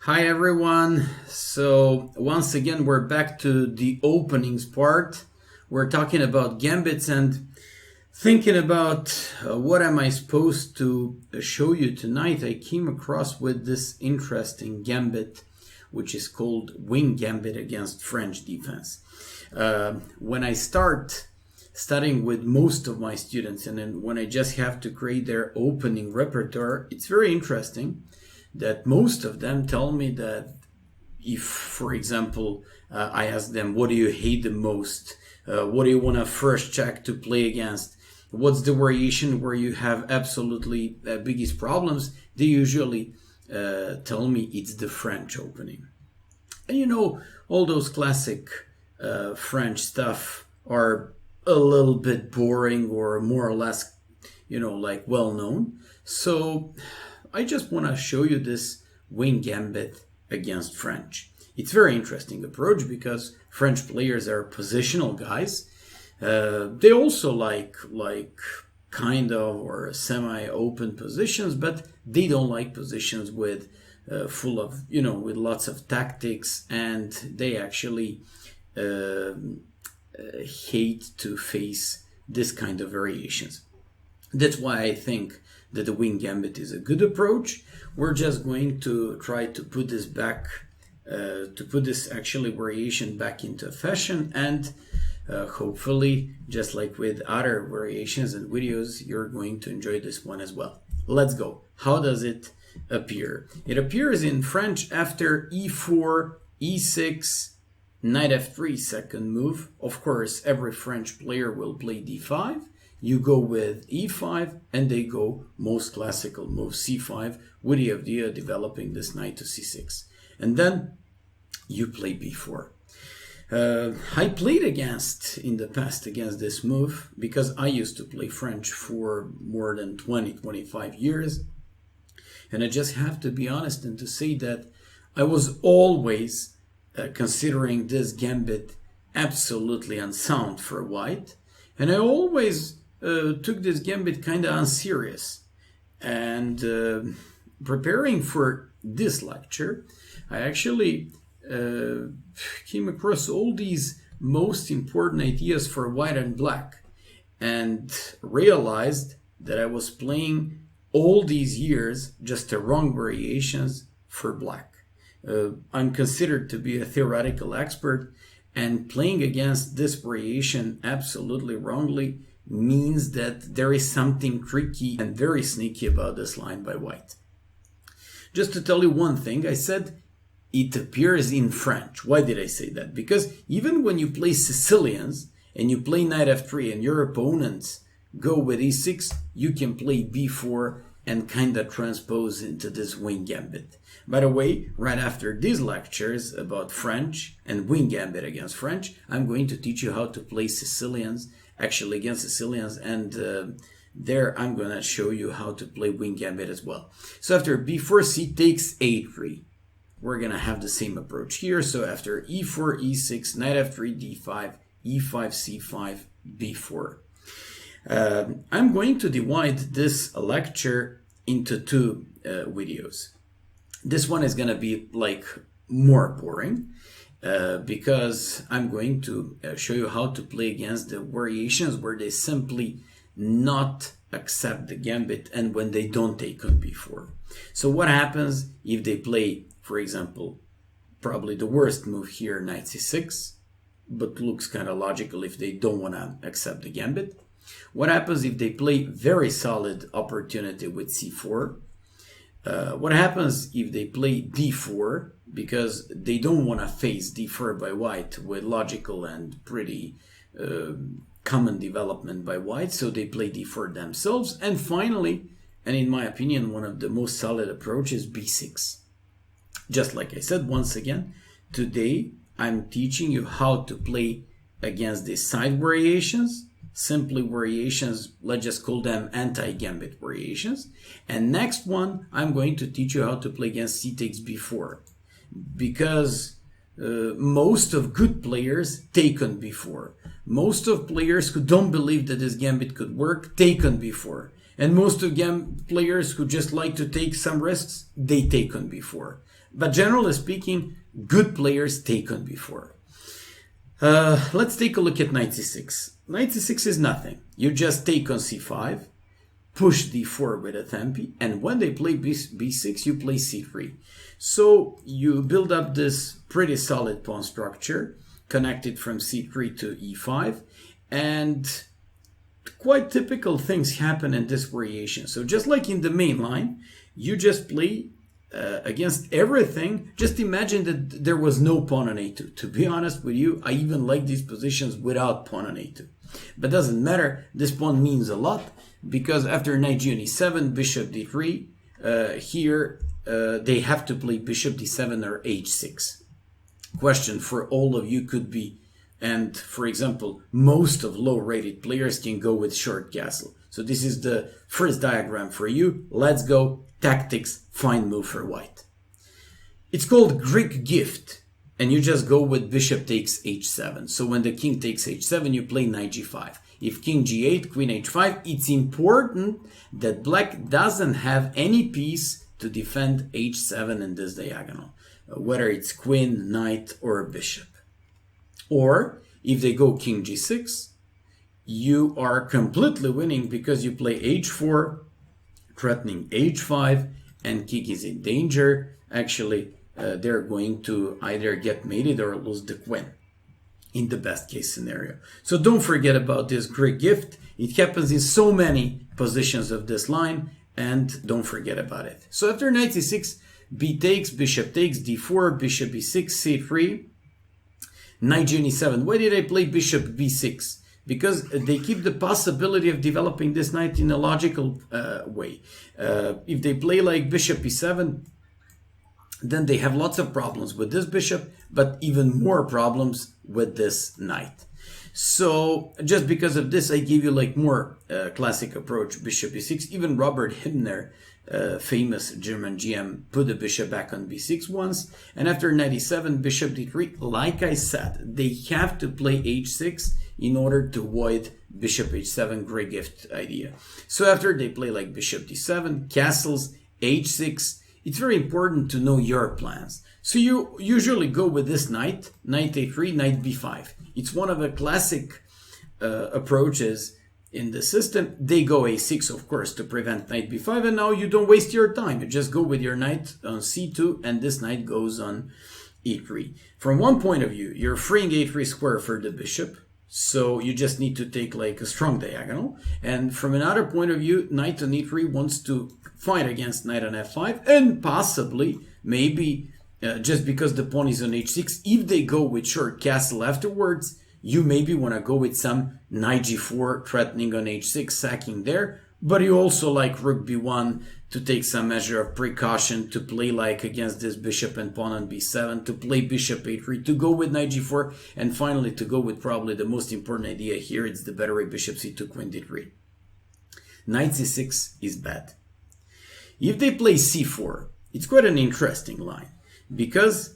Hi everyone. So once again we're back to the openings part. We're talking about gambits and thinking about what am I supposed to show you tonight. I came across with this interesting gambit which is called wing gambit against French defense. When I start studying with most of my students and then when I just have to create their opening repertoire, it's very interesting that most of them tell me that if, for example, I ask them, what do you hate the most? What do you want to first check to play against? What's the variation where you have absolutely biggest problems? They usually tell me it's the French opening. And you know, all those classic French stuff are a little bit boring or more or less, like well known. So I just want to show you this wing gambit against French. It's a very interesting approach because French players are positional guys. They also like kind of or semi-open positions, but they don't like positions with full of, with lots of tactics, and they actually hate to face this kind of variations. That's why I think that the wing gambit is a good approach. We're just going to try to put this back, to put this actually variation back into fashion, and hopefully, just like with other variations and videos, you're going to enjoy this one as well. Let's go. How does it appear? It appears in French after e4, e6, knight f3 second move. Of course, every French player will play d5. You go with e5, and they go most classical move c5 with the idea of developing this knight to c6. And then you play b4. I played in the past against this move because I used to play French for more than 20-25 years. And I just have to be honest and to say that I was always considering this gambit absolutely unsound for white. And I always took this gambit kind of unserious. And preparing for this lecture, I actually came across all these most important ideas for white and black and realized that I was playing all these years just the wrong variations for black. I'm considered to be a theoretical expert, and playing against this variation absolutely wrongly means that there is something tricky and very sneaky about this line by white. Just to tell you one thing, I said it appears in French. Why did I say that? Because even when you play Sicilians and you play knight f3 and your opponents go with e6, you can play b4 and kind of transpose into this wing gambit. By the way, right after these lectures about French and wing gambit against French, I'm going to teach you how to play Sicilians, actually against Sicilians, and there I'm going to show you how to play wing gambit as well. So after b4, c takes a3. We're going to have the same approach here. So after e4, e6, knight f3, d5, e5, c5, b4. I'm going to divide this lecture into two videos. This one is going to be like more boring because I'm going to show you how to play against the variations where they simply not accept the gambit and when they don't take on b4. So what happens if they play, for example, probably the worst move here, knight c6, but looks kind of logical if they don't want to accept the gambit. What happens if they play very solid opportunity with c4? What happens if they play d4 because they don't want to face d4 by white with logical and pretty common development by white, so they play d4 themselves. And finally, and in my opinion, one of the most solid approaches, b6. Just like I said, once again, today I'm teaching you how to play against the side variations, simply variations, let's just call them anti-gambit variations. And next one, I'm going to teach you how to play against c takes b4. Because most of good players take on b4. Most of players who don't believe that this gambit could work take on b4. And most of players who just like to take some risks, they take on b4. But generally speaking, good players take on b4. Let's take a look at knight c6. Knight c6 is nothing. You just take on c5, push d4 with a tempi, and when they play b6, you play c3. So you build up this pretty solid pawn structure connected from c3 to e5, and quite typical things happen in this variation. So just like in the main line, you just play against everything. Just imagine that there was no pawn on a2. To be honest with you, I even like these positions without pawn on a2. But doesn't matter, this pawn means a lot, because after knight g on e7, bishop d3, here they have to play bishop d7 or h6. Question for all of you could be, and for example, most of low-rated players can go with short castle. So this is the first diagram for you. Let's go. Tactics, fine move for white. It's called Greek gift, and you just go with bishop takes h7. So when the king takes h7, you play knight g5. If king g8, queen h5, it's important that black doesn't have any piece to defend h7 in this diagonal, whether it's queen, knight, or bishop. Or if they go king g6, you are completely winning because you play h4, threatening h5, and king is in danger. Actually, they're going to either get mated or lose the queen in the best case scenario. So don't forget about this Greek gift. It happens in so many positions of this line, and don't forget about it. So after knight c6, b takes, bishop takes, d4, bishop e6, c3, knight g on e7. Why did I play bishop b6? Because they keep the possibility of developing this knight in a logical way. If they play like bishop e7, then they have lots of problems with this bishop, but even more problems with this knight. So just because of this, I gave you like more classic approach, bishop e6. Even Robert Hibner, famous German GM, put the bishop back on b6 once. And after knight e7, bishop d3, like I said, they have to play h6 in order to avoid bishop h7 Greek gift idea. So after they play like bishop d7, castles, h6, it's very important to know your plans. So you usually go with this knight, knight a3, knight b5. It's one of the classic approaches in the system. They go a6, of course, to prevent knight b5, and now you don't waste your time. You just go with your knight on c2, and this knight goes on e3. From one point of view, you're freeing a3 square for the bishop, so you just need to take like a strong diagonal. And from another point of view, knight on e3 wants to fight against knight on f5, and possibly, maybe, just because the pawn is on h6, if they go with short castle afterwards, you maybe want to go with some knight g4 threatening on h6, sacking there. But you also like rook b1 to take some measure of precaution, to play like against this bishop and pawn on b7, to play bishop a3, to go with knight g4, and finally to go with probably the most important idea here. It's the better way, bishop c2, queen d3. Knight c6 is bad. If they play c4, it's quite an interesting line, because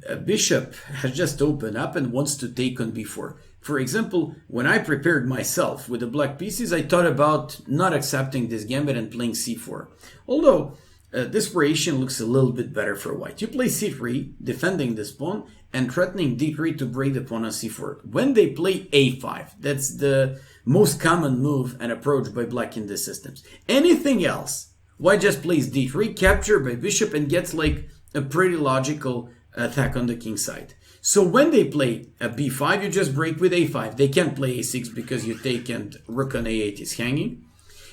a bishop has just opened up and wants to take on b4. For example, when I prepared myself with the black pieces, I thought about not accepting this gambit and playing c4. Although this variation looks a little bit better for white. You play c3, defending this pawn, and threatening d3 to break the pawn on c4. When they play a5, that's the most common move and approach by black in the systems. Anything else, white just plays d3, captured by bishop, and gets like a pretty logical attack on the king side. So when they play a b5, you just break with a5. They can't play a6 because you take and rook on a8 is hanging.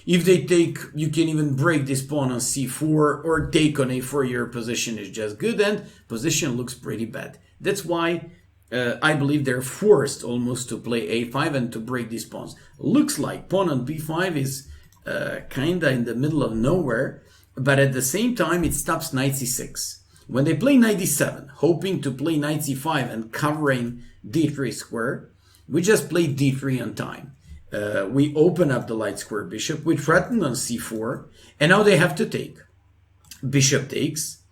If they take, you can even break this pawn on c4 or take on a4. Your position is just good, and position looks pretty bad. That's why I believe they're forced almost to play a5 and to break these pawns. Looks like pawn on b5 is kinda in the middle of nowhere, but at the same time it stops knight c6. When they play knight d7, hoping to play knight c5 and covering d3 square, we just play d3 on time. We open up the light square bishop, we threaten on c4, and now they have to take. Bishop takes,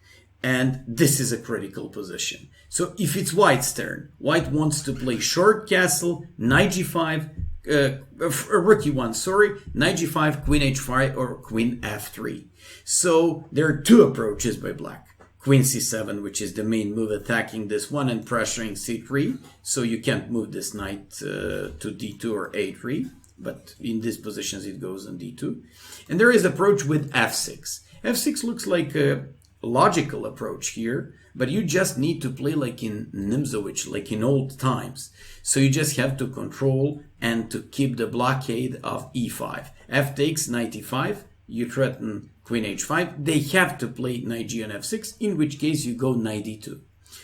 and this is a critical position. So if it's white's turn, white wants to play short castle, knight g5, rook e1, sorry, knight g5, queen h5, or queen f3. So there are two approaches by black. queen c7, which is the main move, attacking this one and pressuring c3, so you can't move this knight to d2 or a3, but in these positions it goes on d2. And there is approach with f6. f6 looks like a logical approach here, but you just need to play like in Nimzowitsch, like in old times. So you just have to control and to keep the blockade of e5. F takes, knight e5, you threaten queen h5. They have to play knight g on f6, in which case you go knight d2.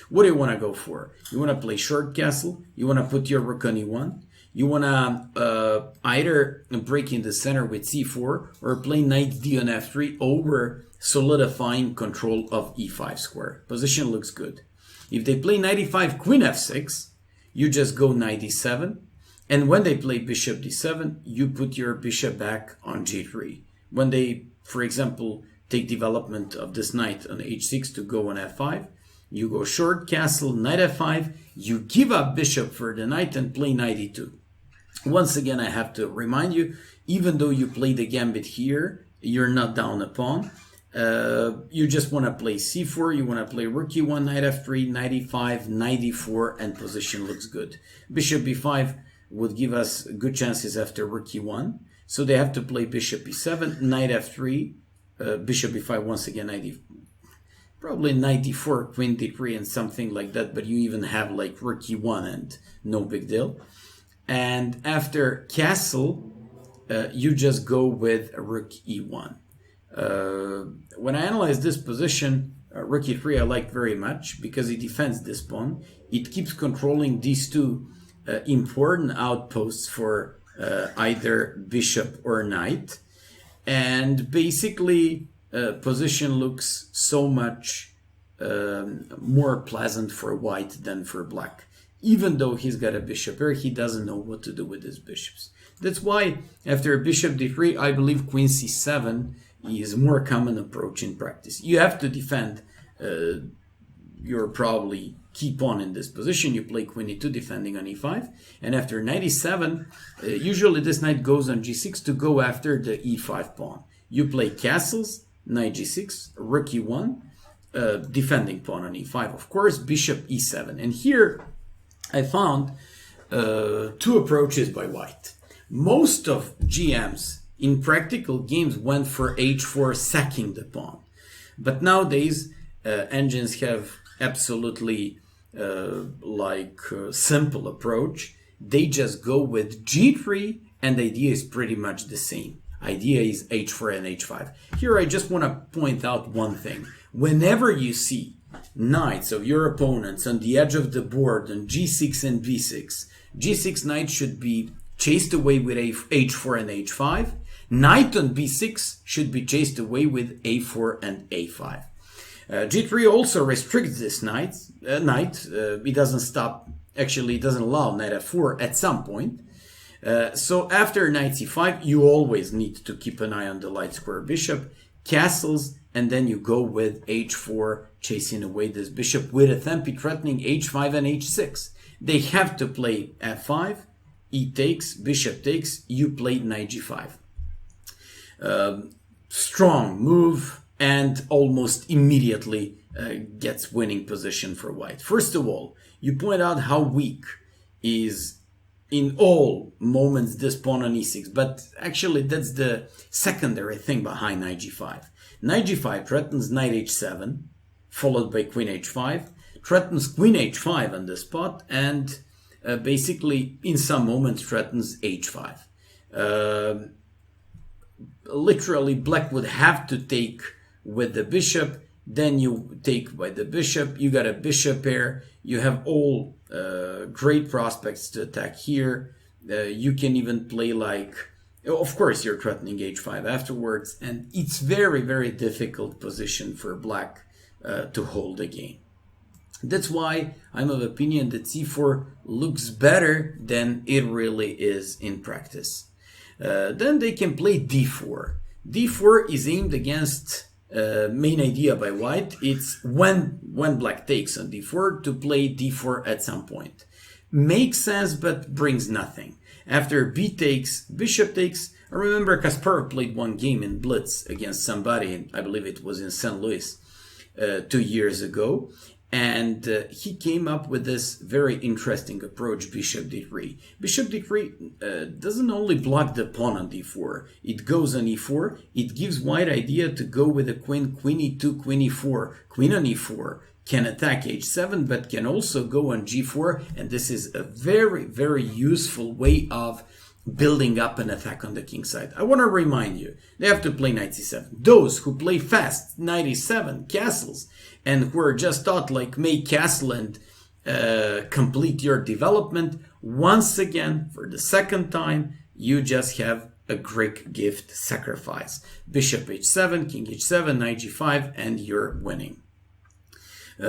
What do you want to go for? You want to play short castle, you want to put your rook on e1, you want to either break in the center with c4 or play knight d on f3 over solidifying control of e5 square. Position looks good. If they play knight e5, queen f6, you just go knight d7. And when they play bishop d7, you put your bishop back on g3. When they, for example, take development of this knight on h6 to go on f5, you go short castle, knight f5, you give up bishop for the knight and play knight e2. Once again, I have to remind you, even though you play the gambit here, you're not down a pawn. You just want to play c4, you want to play rook e1, knight f3, knight e5, knight e4, and position looks good. Bishop b5 would give us good chances after rook e1, so they have to play bishop e7, knight f3, bishop b5, once again knight e4, probably knight d4, queen d3, and something like that, but you even have like rook e1 and no big deal. And after castle, you just go with rook e1. When I analyze this position, rook e3 I like very much because it defends this pawn. It keeps controlling these two important outposts for either bishop or knight. And basically, position looks so much more pleasant for white than for black. Even though he's got a bishop here, he doesn't know what to do with his bishops. That's why after bishop d3, I believe queen c7 is a more common approach in practice. You have to defend your probably key pawn in this position. You play queen e2 defending on e5. And after knight e7, usually this knight goes on g6 to go after the e5 pawn. You play castles, knight g6, rook e1, defending pawn on e5, of course, bishop e7. And here I found two approaches by white. Most of GMs in practical games went for h4, sacking the pawn. But nowadays, engines have absolutely simple approach. They just go with g3, and the idea is pretty much the same. Idea is h4 and h5. Here I just want to point out one thing. Whenever you see knights of your opponents on the edge of the board on g6 and b6, g6 knight should be chased away with h4 and h5. Knight on b6 should be chased away with a4 and a5. G3 also restricts this knight. It doesn't stop, actually it doesn't allow knight f4 at some point. So after knight c5, you always need to keep an eye on the light square bishop, castles, and then you go with h4, chasing away this bishop with a tempi threatening h5 and h6. They have to play f5, e takes, bishop takes, you play knight g5. Strong move, and almost immediately gets winning position for white. First of all, you point out how weak is in all moments this pawn on e6, but actually that's the secondary thing behind knight g5. Knight g5 threatens knight h7, followed by queen h5, threatens queen h5 on the spot, and basically in some moments threatens h5. Literally, black would have to take with the bishop, then you take by the bishop, you got a bishop pair, you have all great prospects to attack here. You can even play like, of course you're threatening h5 afterwards, and it's very, very difficult position for black to hold the game. That's why I'm of opinion that c4 looks better than it really is in practice. Then they can play d4. d4 is aimed against main idea by white. It's when black takes on d4 to play d4 at some point. Makes sense, but brings nothing. After b takes, bishop takes. I remember Kasparov played one game in Blitz against somebody, I believe it was in St. Louis. 2 years ago. And he came up with this very interesting approach, bishop d3. Bishop d3 doesn't only block the pawn on d4. It goes on e4. It gives white idea to go with a queen, queen e2, queen e4. Queen on e4 can attack h7, but can also go on g4. And this is a very, very useful way of building up an attack on the king side. I want to remind you, they have to play knight c7. Those who play fast, knight e7, castles, and who are just taught like make castle and complete your development, once again, for the second time, you just have a great gift sacrifice. Bishop h7, king h7, knight g5, and you're winning.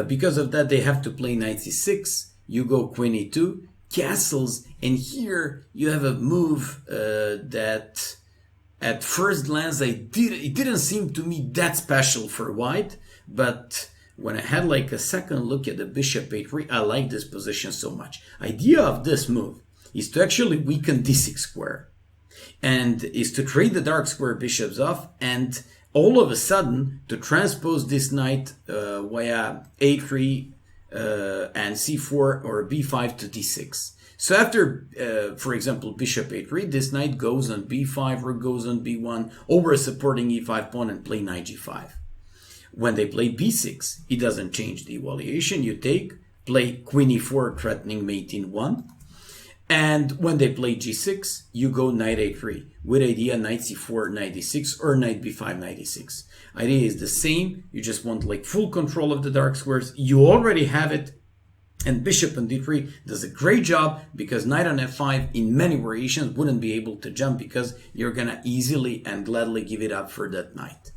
Because of that, they have to play knight c6, you go queen e2, castles, and here you have a move that at first glance it didn't seem to me that special for white, but when I had like a second look at the bishop a3, I like this position so much. Idea of this move is to actually weaken d6 square, and is to trade the dark square bishops off, and all of a sudden to transpose this knight via a3 and c4 or b5 to d6. So after, for example, bishop a3, this knight goes on b5 or goes on b1 over a supporting e5 pawn and play knight g5. When they play b6, it doesn't change the evaluation. You take, play queen e4 threatening mate in 1. And when they play g6, you go knight a3 with idea knight c4, knight d6 or knight b5, knight d6. Idea is the same. You just want like full control of the dark squares. You already have it. And bishop on d3 does a great job because knight on f5 in many variations wouldn't be able to jump because you're going to easily and gladly give it up for that knight.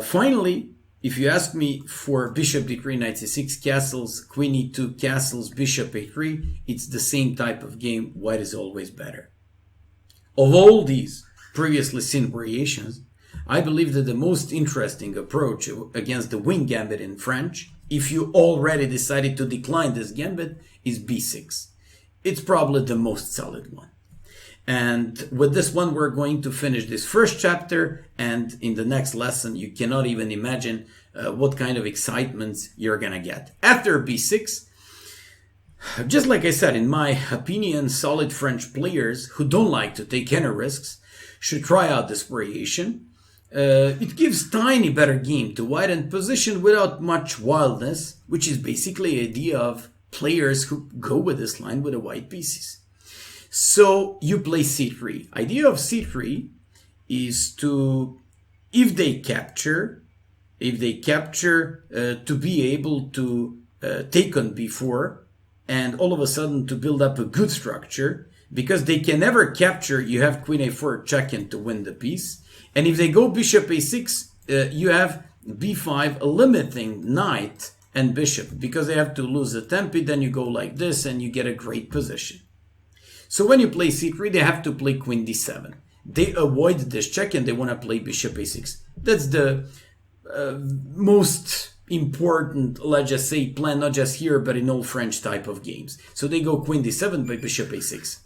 Finally, if you ask me for bishop d3, knight c6, castles, queen e2, castles, bishop a3, it's the same type of game. White is always better. Of all these previously seen variations, I believe that the most interesting approach against the wing gambit in French, if you already decided to decline this gambit, is b6. It's probably the most solid one. And with this one, we're going to finish this first chapter. And in the next lesson, you cannot even imagine what kind of excitements you're going to get. After b6, just like I said, in my opinion, solid French players who don't like to take any risks should try out this variation. It gives tiny better game to white and position without much wildness, which is basically the idea of players who go with this line with the white pieces. So you play c3. Idea of c3 is to, if they capture, to be able to take on b4 and all of a sudden to build up a good structure, because they can never capture, you have queen a4 check-in to win the piece. And if they go bishop a6, you have b5 limiting knight and bishop, because they have to lose the tempi, then you go like this and you get a great position. So when you play c3, they have to play queen d7. They avoid this check and they want to play bishop a6. That's the most important, let's just say, plan, not just here, but in all French type of games. So they go queen d7 by bishop a6.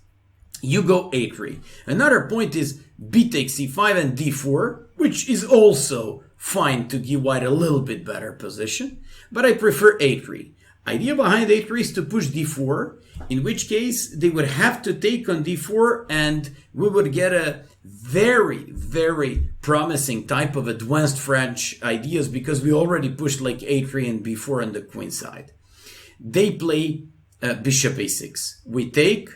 You go a3. Another point is b takes c5 and d4, which is also fine to give white a little bit better position, but I prefer a3. Idea behind a3 is to push d4, in which case they would have to take on d4 and we would get a very, very promising type of advanced French ideas because we already pushed like a3 and b4 on the queen side. They play bishop a6. We take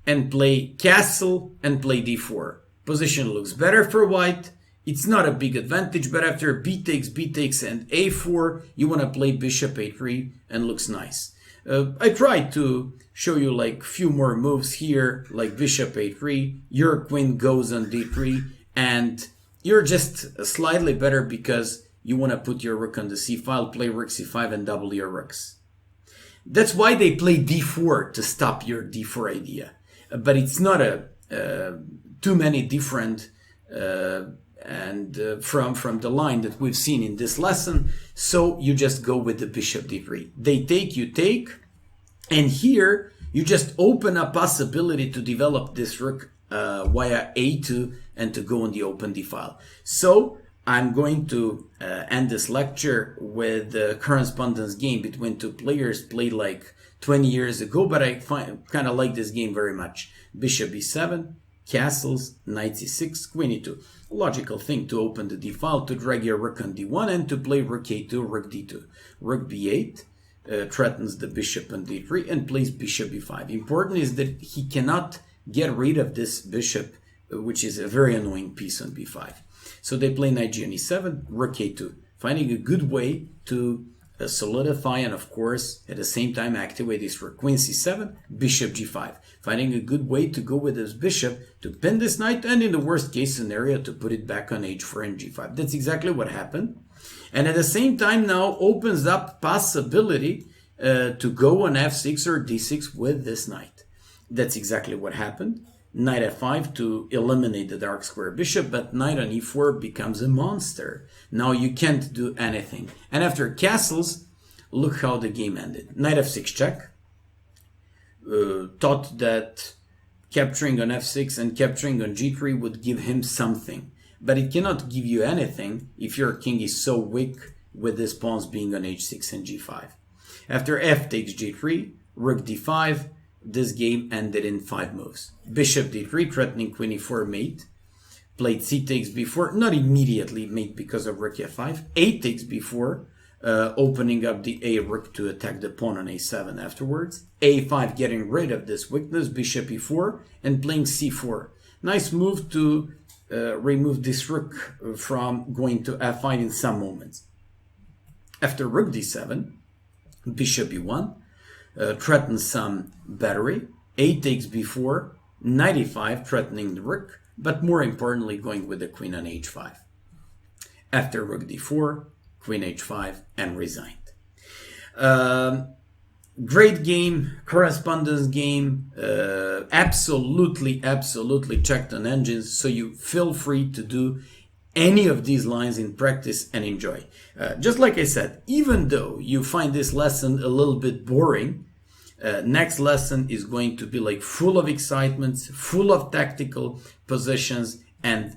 and play castle and play d4. Position looks better for white. It's not a big advantage, but after b takes, and a4, you want to play bishop a3 and looks nice. I tried to show you like few more moves here, like bishop a3, your queen goes on d3, and you're just slightly better because you want to put your rook on the c file, play rook c5 and double your rooks. That's why they play d4 to stop your d4 idea. But it's not too many different from the line that we've seen in this lesson. So you just go with the bishop d3. They take, you take, and here you just open a possibility to develop this rook via a2 and to go on the open d file. So I'm going to end this lecture with the correspondence game between two players played like 20 years ago, but I kind of like this game very much. Bishop b7, castles, knight c6, queen e2. Logical thing to open the d file, to drag your rook on d1 and to play rook a2, rook d2. Rook b8 threatens the bishop on d3 and plays bishop b5. Important is that he cannot get rid of this bishop, which is a very annoying piece on b5. So they play knight g on e7, rook a2, finding a good way to solidify and, of course, at the same time activate this rook. Queen c7, bishop g5, finding a good way to go with this bishop to pin this knight and, in the worst case scenario, to put it back on h4 and g5. That's exactly what happened. And at the same time now opens up possibility to go on f6 or d6 with this knight. That's exactly what happened. Knight f5 to eliminate the dark square bishop, but knight on e4 becomes a monster. Now you can't do anything. And after castles, look how the game ended. Knight f6 check. Thought that capturing on f6 and capturing on g3 would give him something. But it cannot give you anything if your king is so weak with his pawns being on h6 and g5. After f takes g3, rook d5, this game ended in 5 moves. Bishop d3, threatening queen e4 mate. Played c takes b4, not immediately mate because of rook f5. A takes b4, opening up the a rook to attack the pawn on a7 afterwards. a5 getting rid of this weakness, bishop e4, and playing c4. Nice move to remove this rook from going to f5 in some moments. After rook d7, bishop e1, threatens some battery. A takes b4, knight e5, threatening the rook, but more importantly going with the queen on h5. After rook d4, queen h5, and resigned. Great game, correspondence game, absolutely checked on engines, so you feel free to do any of these lines in practice and enjoy. Just like I said, even though you find this lesson a little bit boring, next lesson is going to be like full of excitements, full of tactical positions and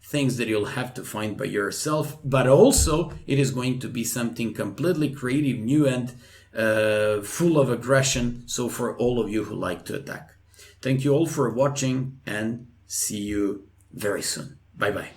things that you'll have to find by yourself, but also it is going to be something completely creative, new and full of aggression, so for all of you who like to attack. Thank you all for watching and see you very soon. Bye bye.